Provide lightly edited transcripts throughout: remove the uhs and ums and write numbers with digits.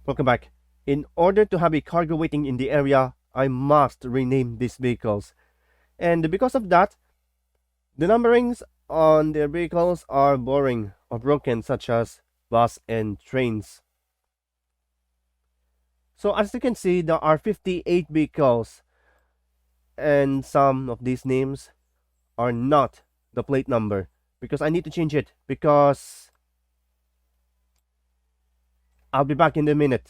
Welcome back. In order to have a cargo waiting in the area, I must rename these vehicles. And because of that, the numberings on their vehicles are boring or broken, such as bus and trains. So as you can see, there are 58 vehicles, and some of these names are not the plate number because I need to change it because I'll be back in a minute.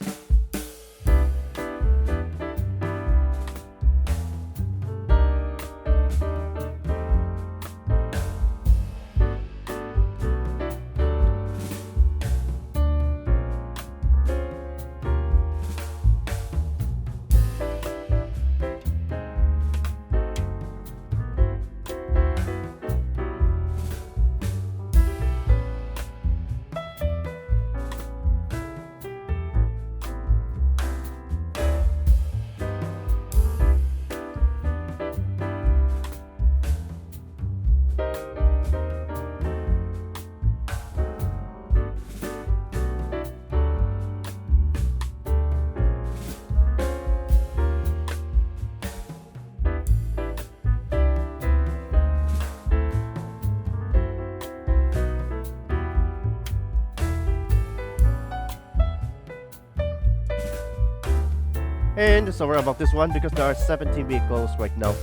And sorry about this one because there are 70 vehicles right now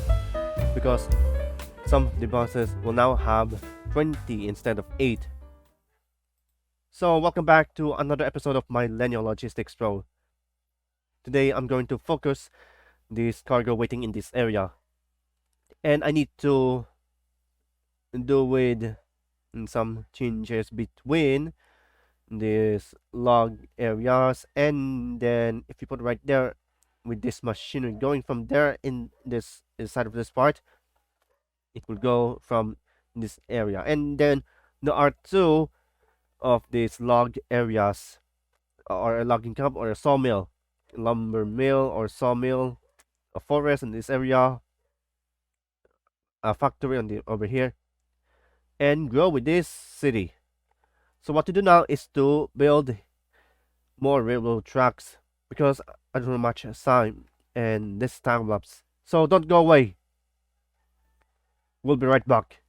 because some of the buses will now have 20 instead of 8. So welcome back to another episode of my Millenial Logistics Pro. Today I'm going to focus this cargo waiting in this area, and I need to do with some changes between these log areas, and then if you put right there with this machinery going from there in this side of this part, it will go from this area, and then there are two of these log areas, or a logging camp or a sawmill, lumber mill or sawmill, a forest in this area, a factory on the over here, and grow with this city. So what to do now is to build more railroad tracks because I don't have much time and this time lapse. So don't go away. We'll be right back.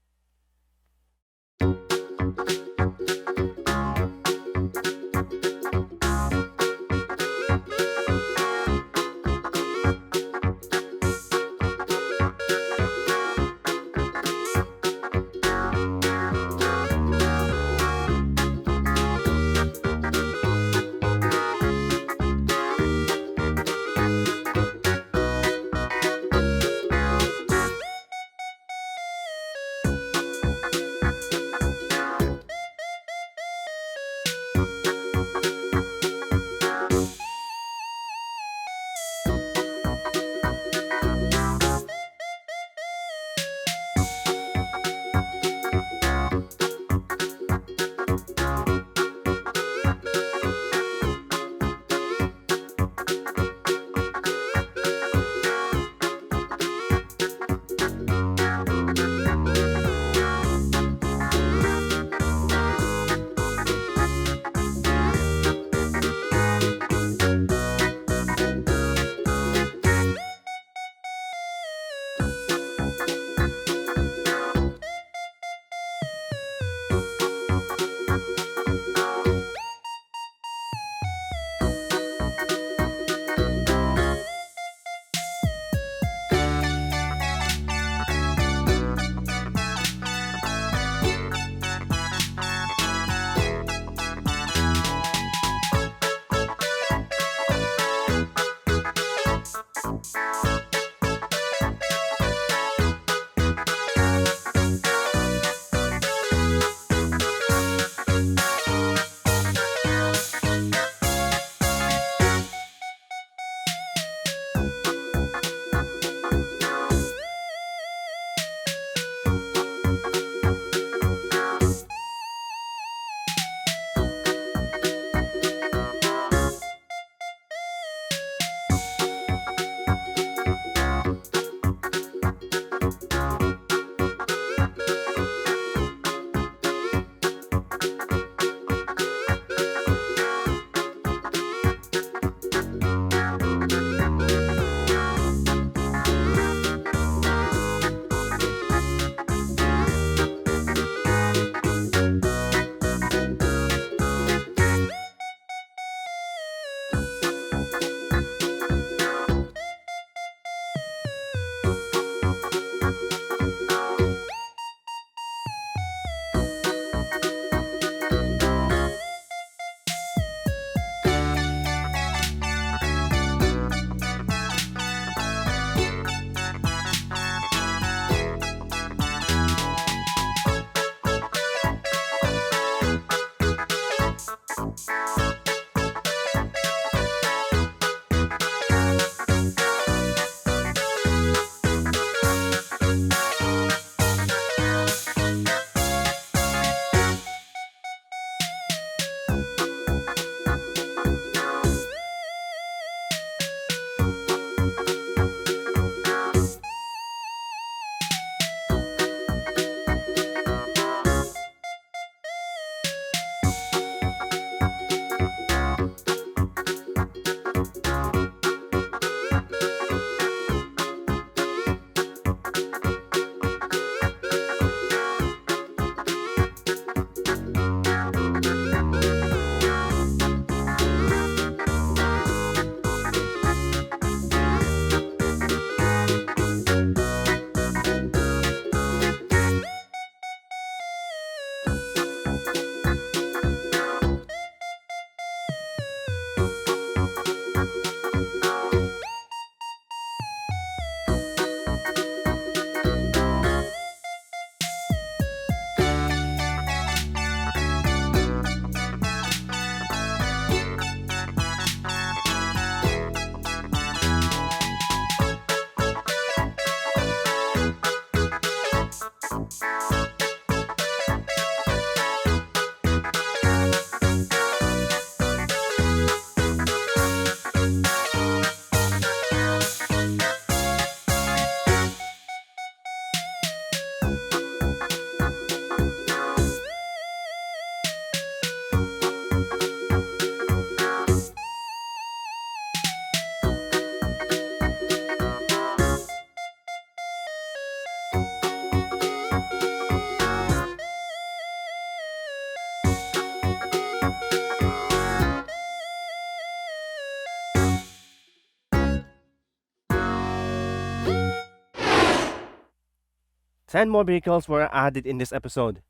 10 more vehicles were added in this episode.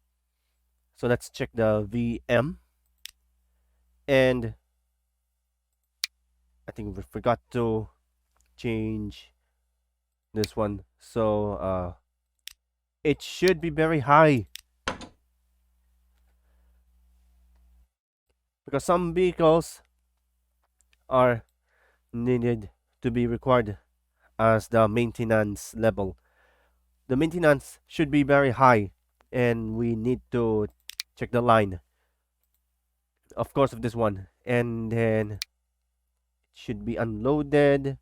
So let's check the VM. And I think we forgot to change this one. So it should be very high. Because some vehicles are needed to be required as the maintenance level. The maintenance should be very high, and we need to check the line, of course, of this one. And then it should be unloaded,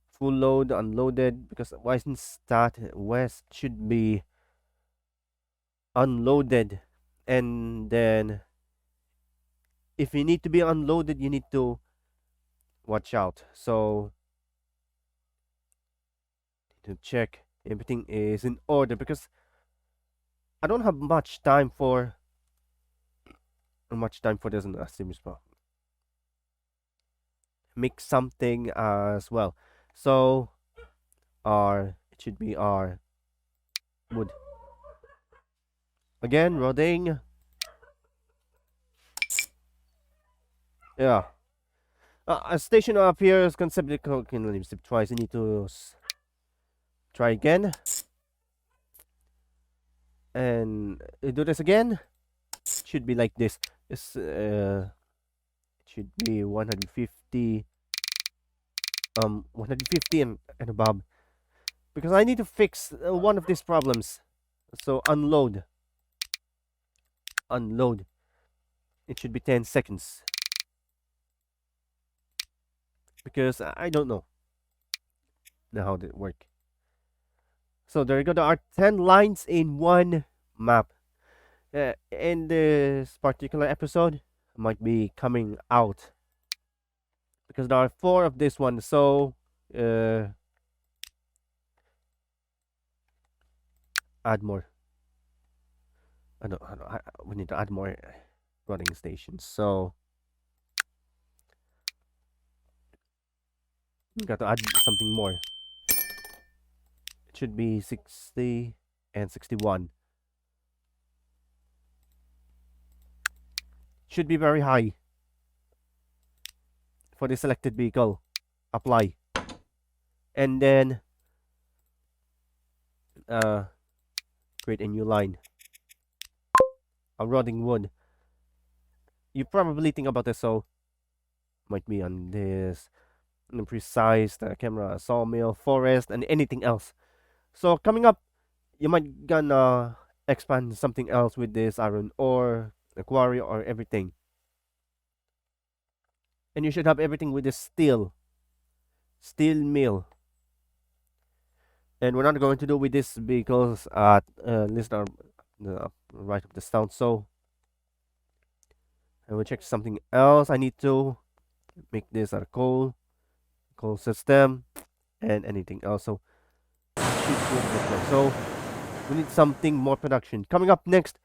full load, unloaded, because west and west should be unloaded. And then if you need to be unloaded, you need to watch out. So to check everything is in order, because I don't have much time for this in a series spot. Make something as well. So it should be our wood. Again, rodding. Yeah. A station up here is concept can leave step twice. I need to try again. And do this again. Should be like this. This it should be 150 150 and above, because I need to fix one of these problems. So unload. It should be 10 seconds, because I don't know how that work. So there you go. There are 10 lines in one map. In this particular episode, might be coming out, because there are 4 of this one. So add more. We need to add more running stations. So we got to add something more. It should be 60 and 61. Should be very high for the selected vehicle. Apply. And then create a new line. A rotting wood. You probably think about this, so might be on this precise camera, sawmill, forest, and anything else. So coming up, you might gonna expand something else with this iron ore, a quarry, or everything. And you should have everything with this steel mill. And we're not going to do with these vehicles at least our right of the town. So I will check something else. I need to make this a coal system and anything else. So we need something more production. Coming up next,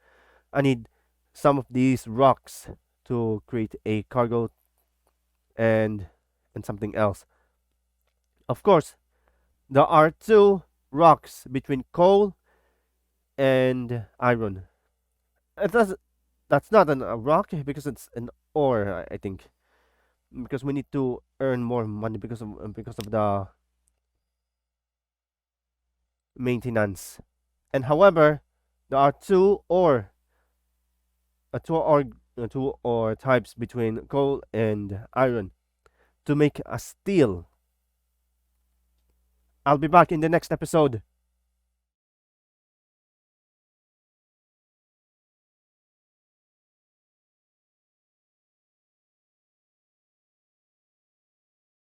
I need some of these rocks to create a cargo and something else. Of course, there are 2 rocks between coal and iron. That's not a rock, because it's an ore, I think. Because we need to earn more money because of the maintenance. And however, there are 2 ore types between coal and iron to make a steel. I'll be back in the next episode.